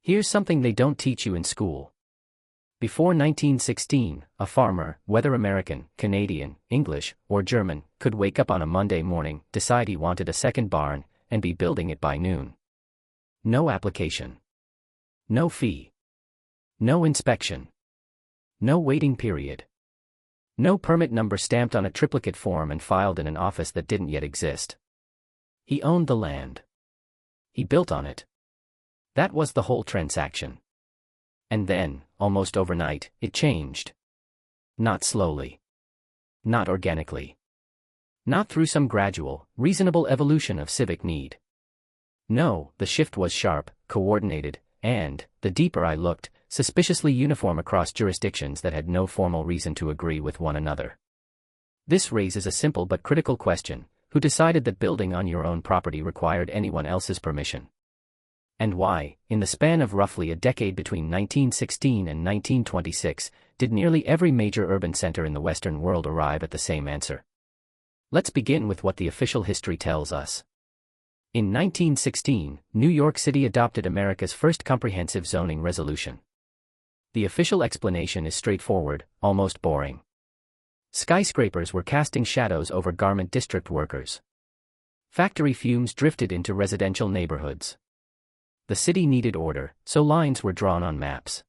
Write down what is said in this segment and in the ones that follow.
Here's something they don't teach you in school. Before 1916, a farmer, whether American, Canadian, English, or German, could wake up on a Monday morning, decide he wanted a second barn, and be building it by noon. No application. No fee. No inspection. No waiting period. No permit number stamped on a triplicate form and filed in an office that didn't yet exist. He owned the land. He built on it. That was the whole transaction. And then, almost overnight, it changed. Not slowly. Not organically. Not through some gradual, reasonable evolution of civic need. No, the shift was sharp, coordinated, and, the deeper I looked, suspiciously uniform across jurisdictions that had no formal reason to agree with one another. This raises a simple but critical question: who decided that building on your own property required anyone else's permission? And why, in the span of roughly a decade between 1916 and 1926, did nearly every major urban center in the Western world arrive at the same answer? Let's begin with what the official history tells us. In 1916, New York City adopted America's first comprehensive zoning resolution. The official explanation is straightforward, almost boring. Skyscrapers were casting shadows over garment district workers. Factory fumes drifted into residential neighborhoods. The city needed order, so lines were drawn on maps.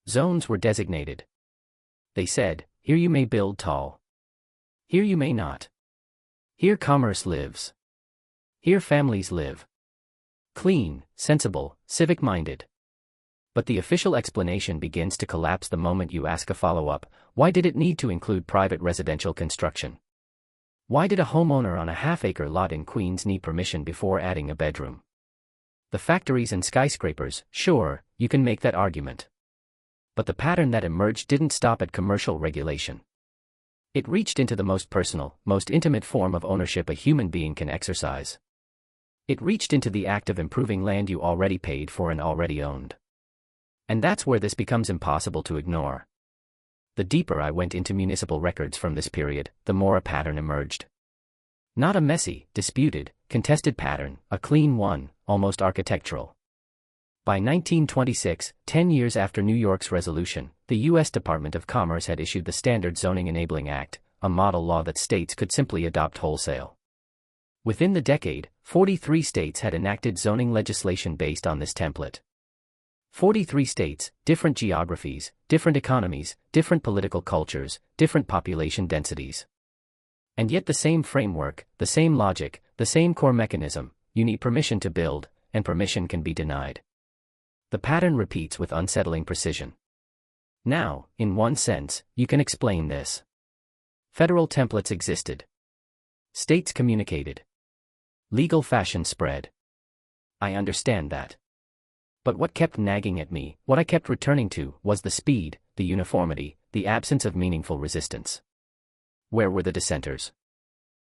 Zones were designated. They said, here you may build tall. Here you may not. Here commerce lives. Here families live. Clean, sensible, civic-minded. But the official explanation begins to collapse the moment you ask a follow-up: why did it need to include private residential construction? Why did a homeowner on a half-acre lot in Queens need permission before adding a bedroom? The factories and skyscrapers, sure, you can make that argument. But the pattern that emerged didn't stop at commercial regulation. It reached into the most personal, most intimate form of ownership a human being can exercise. It reached into the act of improving land you already paid for and already owned. And that's where this becomes impossible to ignore. The deeper I went into municipal records from this period, the more a pattern emerged. Not a messy, disputed, contested pattern, a clean one, almost architectural. By 1926, 10 years after New York's resolution, the U.S. Department of Commerce had issued the Standard Zoning Enabling Act, a model law that states could simply adopt wholesale. Within the decade, 43 states had enacted zoning legislation based on this template. 43 states, different geographies, different economies, different political cultures, different population densities. And yet the same framework, the same logic, the same core mechanism: you need permission to build, and permission can be denied. The pattern repeats with unsettling precision. Now, in one sense, you can explain this. Federal templates existed. States communicated. Legal fashion spread. I understand that. But what kept nagging at me, what I kept returning to, was the speed, the uniformity, the absence of meaningful resistance. Where were the dissenters?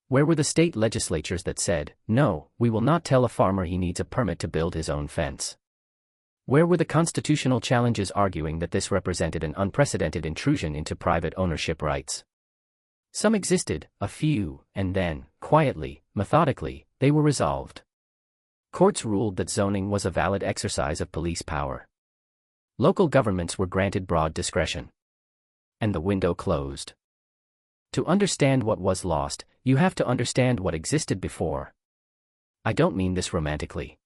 Where were the state legislatures that said, no, we will not tell a farmer he needs a permit to build his own fence? Where were the constitutional challenges arguing that this represented an unprecedented intrusion into private ownership rights? Some existed, a few, and then, quietly, methodically, they were resolved. Courts ruled that zoning was a valid exercise of police power. Local governments were granted broad discretion. And the window closed. To understand what was lost, you have to understand what existed before. I don't mean this romantically.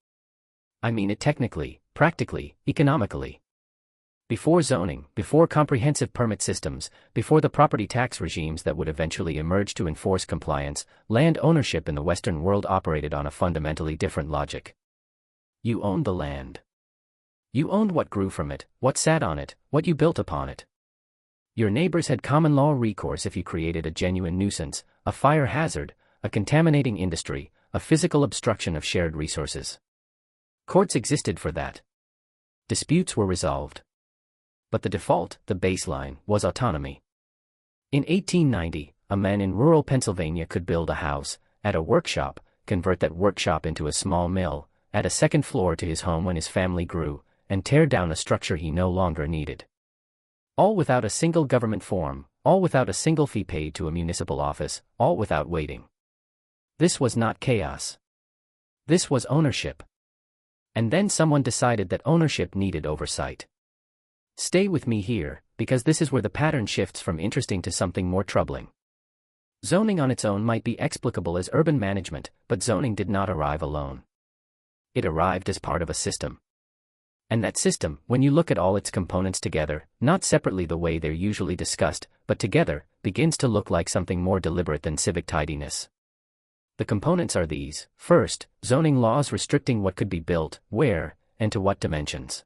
I mean it technically, practically, economically. Before zoning, before comprehensive permit systems, before the property tax regimes that would eventually emerge to enforce compliance, land ownership in the Western world operated on a fundamentally different logic. You owned the land. You owned what grew from it, what sat on it, what you built upon it. Your neighbors had common law recourse if you created a genuine nuisance, a fire hazard, a contaminating industry, a physical obstruction of shared resources. Courts existed for that. Disputes were resolved. But the default, the baseline, was autonomy. In 1890, a man in rural Pennsylvania could build a house, add a workshop, convert that workshop into a small mill, add a second floor to his home when his family grew, and tear down a structure he no longer needed. All without a single government form, all without a single fee paid to a municipal office, all without waiting. This was not chaos. This was ownership. And then someone decided that ownership needed oversight. Stay with me here, because this is where the pattern shifts from interesting to something more troubling. Zoning on its own might be explicable as urban management, but zoning did not arrive alone. It arrived as part of a system. And that system, when you look at all its components together, not separately the way they're usually discussed, but together, begins to look like something more deliberate than civic tidiness. The components are these: first, zoning laws restricting what could be built, where, and to what dimensions.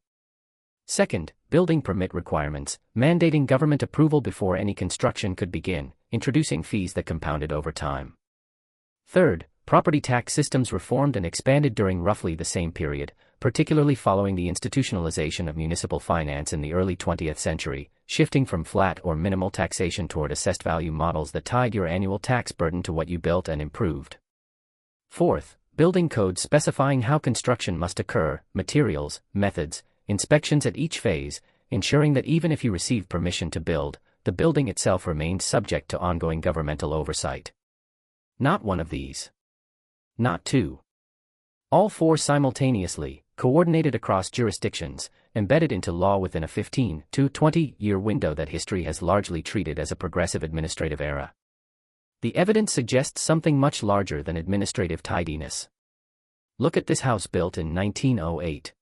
Second, building permit requirements, mandating government approval before any construction could begin, introducing fees that compounded over time. Third, property tax systems reformed and expanded during roughly the same period, particularly following the institutionalization of municipal finance in the early 20th century, shifting from flat or minimal taxation toward assessed value models that tied your annual tax burden to what you built and improved. Fourth, building codes specifying how construction must occur, materials, methods, inspections at each phase, ensuring that even if you receive permission to build, the building itself remained subject to ongoing governmental oversight. Not one of these. Not two. All four simultaneously, coordinated across jurisdictions, embedded into law within a 15 to 20-year window that history has largely treated as a progressive administrative era. The evidence suggests something much larger than administrative tidiness. Look at this house built in 1908.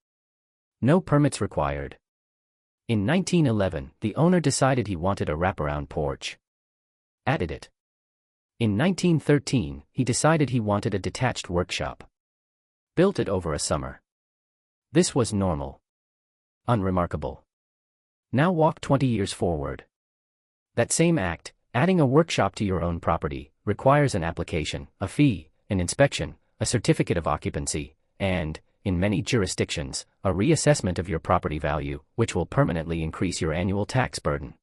No permits required. In 1911, the owner decided he wanted a wraparound porch. Added it. In 1913, he decided he wanted a detached workshop. Built it over a summer. This was normal. Unremarkable. Now walk 20 years forward. That same act, adding a workshop to your own property, requires an application, a fee, an inspection, a certificate of occupancy, and, in many jurisdictions, a reassessment of your property value, which will permanently increase your annual tax burden.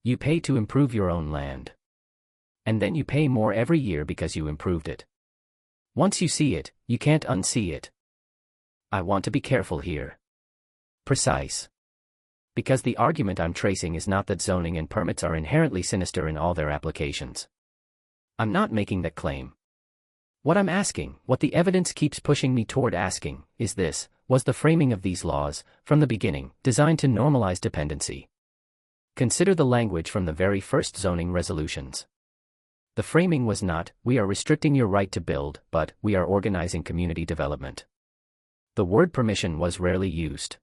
You pay to improve your own land. And then you pay more every year because you improved it. Once you see it, you can't unsee it. I want to be careful here. Precise. Because the argument I'm tracing is not that zoning and permits are inherently sinister in all their applications. I'm not making that claim. What I'm asking, what the evidence keeps pushing me toward asking, is this: was the framing of these laws, from the beginning, designed to normalize dependency? Consider the language from the very first zoning resolutions. The framing was not, "we are restricting your right to build," but, "we are organizing community development." The word permission was rarely used.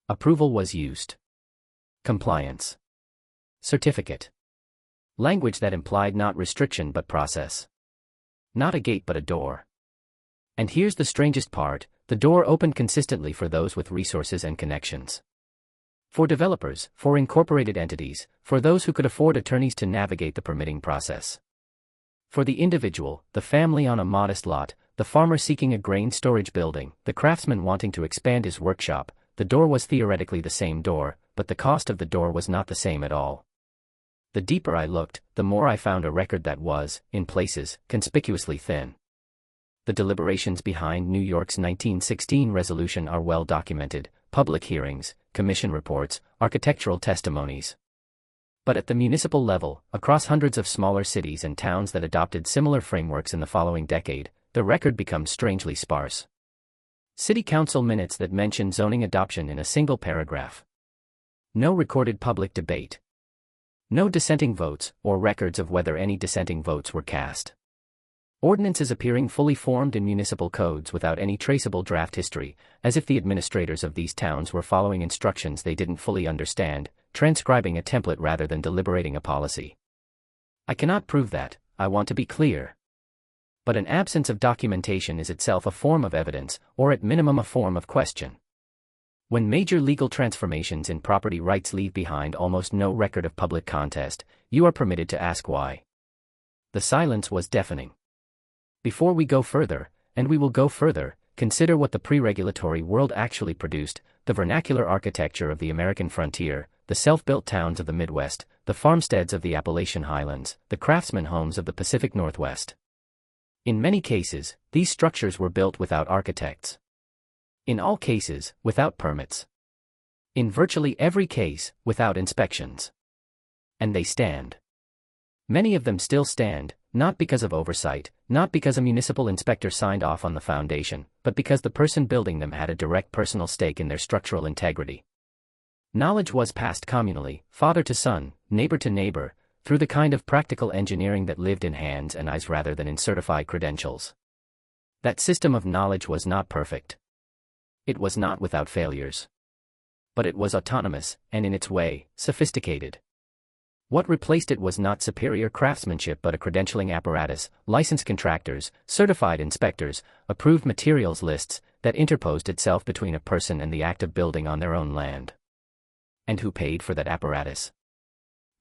Approval was used. Compliance. Certificate. Language that implied not restriction but process. Not a gate but a door. And here's the strangest part: the door opened consistently for those with resources and connections. For developers, for incorporated entities, for those who could afford attorneys to navigate the permitting process. For the individual, the family on a modest lot, the farmer seeking a grain storage building, the craftsman wanting to expand his workshop, the door was theoretically the same door, but the cost of the door was not the same at all. The deeper I looked, the more I found a record that was, in places, conspicuously thin. The deliberations behind New York's 1916 resolution are well documented: public hearings, commission reports, architectural testimonies. But at the municipal level, across hundreds of smaller cities and towns that adopted similar frameworks in the following decade, the record becomes strangely sparse. City council minutes that mention zoning adoption in a single paragraph. No recorded public debate. No dissenting votes, or records of whether any dissenting votes were cast. Ordinances appearing fully formed in municipal codes without any traceable draft history, as if the administrators of these towns were following instructions they didn't fully understand, transcribing a template rather than deliberating a policy. I cannot prove that, I want to be clear. But an absence of documentation is itself a form of evidence, or at minimum a form of question. When major legal transformations in property rights leave behind almost no record of public contest, you are permitted to ask why. The silence was deafening. Before we go further, and we will go further, consider what the pre-regulatory world actually produced: the vernacular architecture of the American frontier, the self-built towns of the Midwest, the farmsteads of the Appalachian Highlands, the craftsman homes of the Pacific Northwest. In many cases, these structures were built without architects. In all cases, without permits. In virtually every case, without inspections. And they stand. Many of them still stand, not because of oversight, not because a municipal inspector signed off on the foundation, but because the person building them had a direct personal stake in their structural integrity. Knowledge was passed communally, father to son, neighbor to neighbor, through the kind of practical engineering that lived in hands and eyes rather than in certified credentials. That system of knowledge was not perfect. It was not without failures. But it was autonomous, and in its way, sophisticated. What replaced it was not superior craftsmanship but a credentialing apparatus, licensed contractors, certified inspectors, approved materials lists, that interposed itself between a person and the act of building on their own land. And who paid for that apparatus?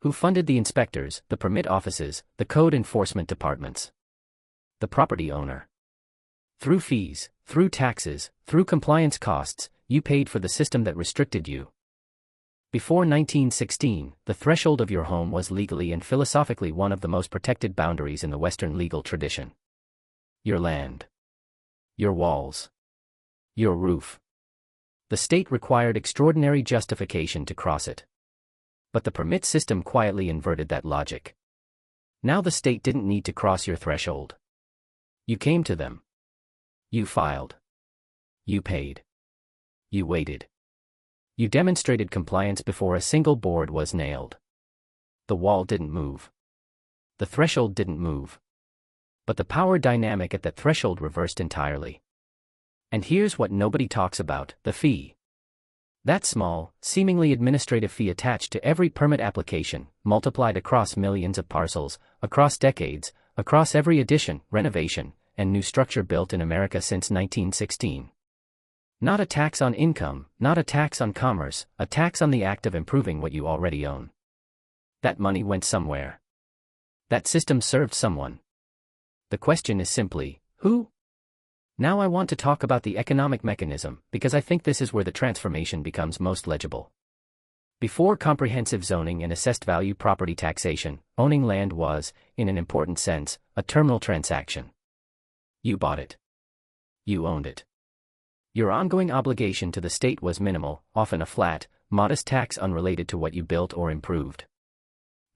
Who funded the inspectors, the permit offices, the code enforcement departments? The property owner. Through fees, through taxes, through compliance costs, you paid for the system that restricted you. Before 1916, the threshold of your home was legally and philosophically one of the most protected boundaries in the Western legal tradition. Your land. Your walls. Your roof. The state required extraordinary justification to cross it. But the permit system quietly inverted that logic. Now the state didn't need to cross your threshold. You came to them. You filed. You paid. You waited. You demonstrated compliance before a single board was nailed. The wall didn't move. The threshold didn't move. But the power dynamic at that threshold reversed entirely. And here's what nobody talks about: the fee. That small, seemingly administrative fee attached to every permit application, multiplied across millions of parcels, across decades, across every addition, renovation, and new structure built in America since 1916. Not a tax on income, not a tax on commerce, a tax on the act of improving what you already own. That money went somewhere. That system served someone. The question is simply, who? Now I want to talk about the economic mechanism, because I think this is where the transformation becomes most legible. Before comprehensive zoning and assessed value property taxation, owning land was, in an important sense, a terminal transaction. You bought it. You owned it. Your ongoing obligation to the state was minimal, often a flat, modest tax unrelated to what you built or improved.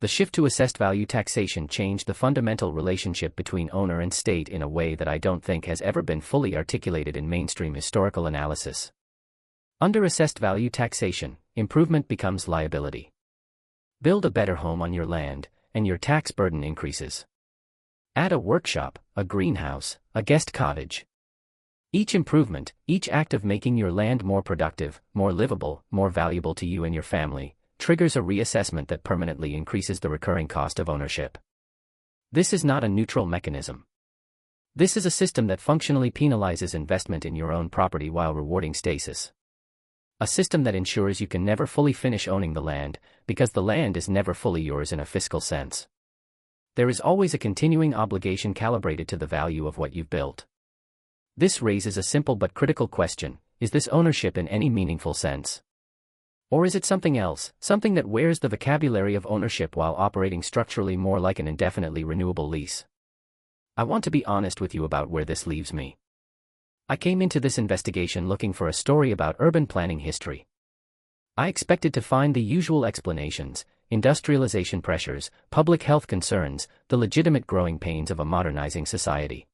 The shift to assessed value taxation changed the fundamental relationship between owner and state in a way that I don't think has ever been fully articulated in mainstream historical analysis. Under assessed value taxation, improvement becomes liability. Build a better home on your land, and your tax burden increases. Add a workshop, a greenhouse, a guest cottage. Each improvement, each act of making your land more productive, more livable, more valuable to you and your family, triggers a reassessment that permanently increases the recurring cost of ownership. This is not a neutral mechanism. This is a system that functionally penalizes investment in your own property while rewarding stasis. A system that ensures you can never fully finish owning the land, because the land is never fully yours in a fiscal sense. There is always a continuing obligation calibrated to the value of what you've built. This raises a simple but critical question: is this ownership in any meaningful sense? Or is it something else, something that wears the vocabulary of ownership while operating structurally more like an indefinitely renewable lease? I want to be honest with you about where this leaves me. I came into this investigation looking for a story about urban planning history. I expected to find the usual explanations: industrialization pressures, public health concerns, the legitimate growing pains of a modernizing society.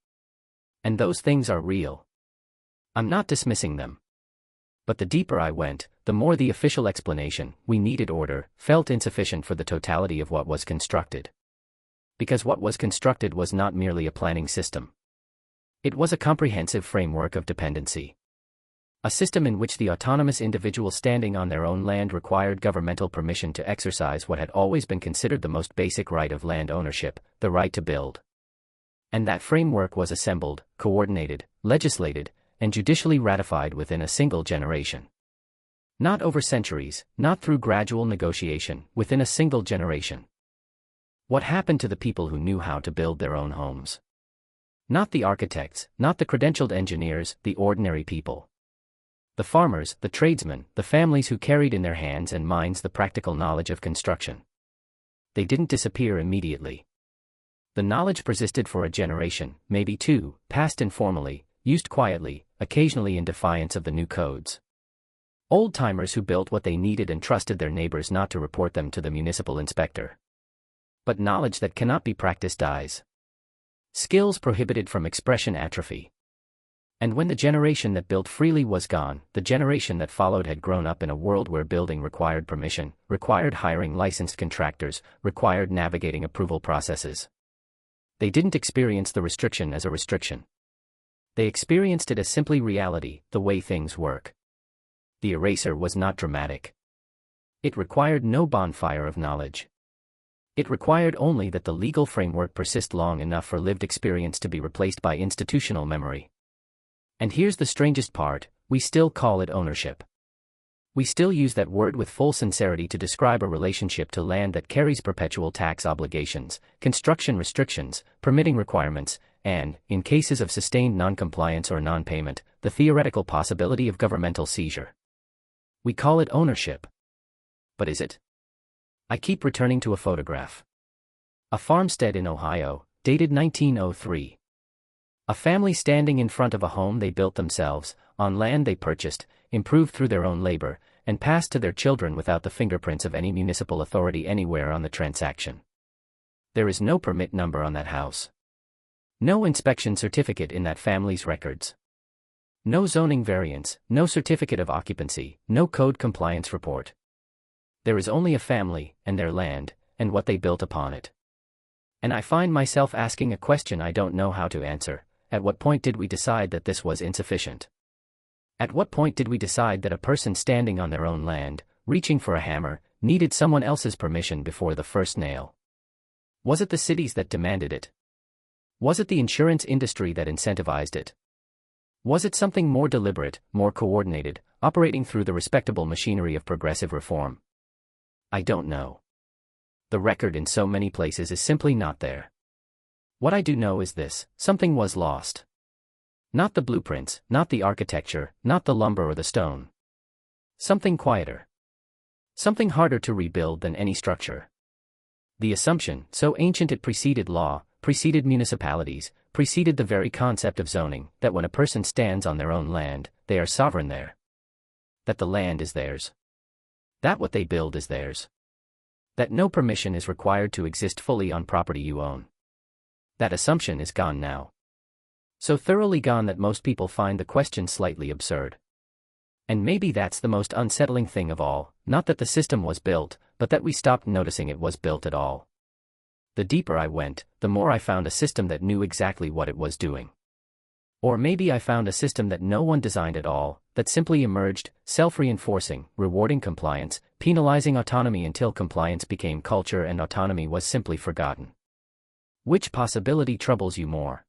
And those things are real. I'm not dismissing them. But the deeper I went, the more the official explanation, we needed order, felt insufficient for the totality of what was constructed. Because what was constructed was not merely a planning system. It was a comprehensive framework of dependency. A system in which the autonomous individual standing on their own land required governmental permission to exercise what had always been considered the most basic right of land ownership, the right to build. And that framework was assembled, coordinated, legislated, and judicially ratified within a single generation. Not over centuries, not through gradual negotiation, within a single generation. What happened to the people who knew how to build their own homes? Not the architects, not the credentialed engineers, the ordinary people. The farmers, the tradesmen, the families who carried in their hands and minds the practical knowledge of construction. They didn't disappear immediately. The knowledge persisted for a generation, maybe two, passed informally, used quietly, occasionally in defiance of the new codes. Old-timers who built what they needed and trusted their neighbors not to report them to the municipal inspector. But knowledge that cannot be practiced dies. Skills prohibited from expression atrophy. And when the generation that built freely was gone, the generation that followed had grown up in a world where building required permission, required hiring licensed contractors, required navigating approval processes. They didn't experience the restriction as a restriction. They experienced it as simply reality, the way things work. The eraser was not dramatic. It required no bonfire of knowledge. It required only that the legal framework persist long enough for lived experience to be replaced by institutional memory. And here's the strangest part, we still call it ownership. We still use that word with full sincerity to describe a relationship to land that carries perpetual tax obligations, construction restrictions, permitting requirements, and, in cases of sustained non-compliance or non-payment, the theoretical possibility of governmental seizure. We call it ownership. But is it? I keep returning to a photograph. A farmstead in Ohio, dated 1903. A family standing in front of a home they built themselves, on land they purchased, improved through their own labor, and passed to their children without the fingerprints of any municipal authority anywhere on the transaction. There is no permit number on that house. No inspection certificate in that family's records. No zoning variance, no certificate of occupancy, no code compliance report. There is only a family, and their land, and what they built upon it. And I find myself asking a question I don't know how to answer. At what point did we decide that this was insufficient? At what point did we decide that a person standing on their own land, reaching for a hammer, needed someone else's permission before the first nail? Was it the cities that demanded it? Was it the insurance industry that incentivized it? Was it something more deliberate, more coordinated, operating through the respectable machinery of progressive reform? I don't know. The record in so many places is simply not there. What I do know is this: something was lost. Not the blueprints, not the architecture, not the lumber or the stone. Something quieter. Something harder to rebuild than any structure. The assumption, so ancient it preceded law, preceded municipalities, preceded the very concept of zoning, that when a person stands on their own land, they are sovereign there. That the land is theirs. That what they build is theirs. That no permission is required to exist fully on property you own. That assumption is gone now. So thoroughly gone that most people find the question slightly absurd. And maybe that's the most unsettling thing of all, not that the system was built, but that we stopped noticing it was built at all. The deeper I went, the more I found a system that knew exactly what it was doing. Or maybe I found a system that no one designed at all, that simply emerged, self-reinforcing, rewarding compliance, penalizing autonomy until compliance became culture and autonomy was simply forgotten. Which possibility troubles you more?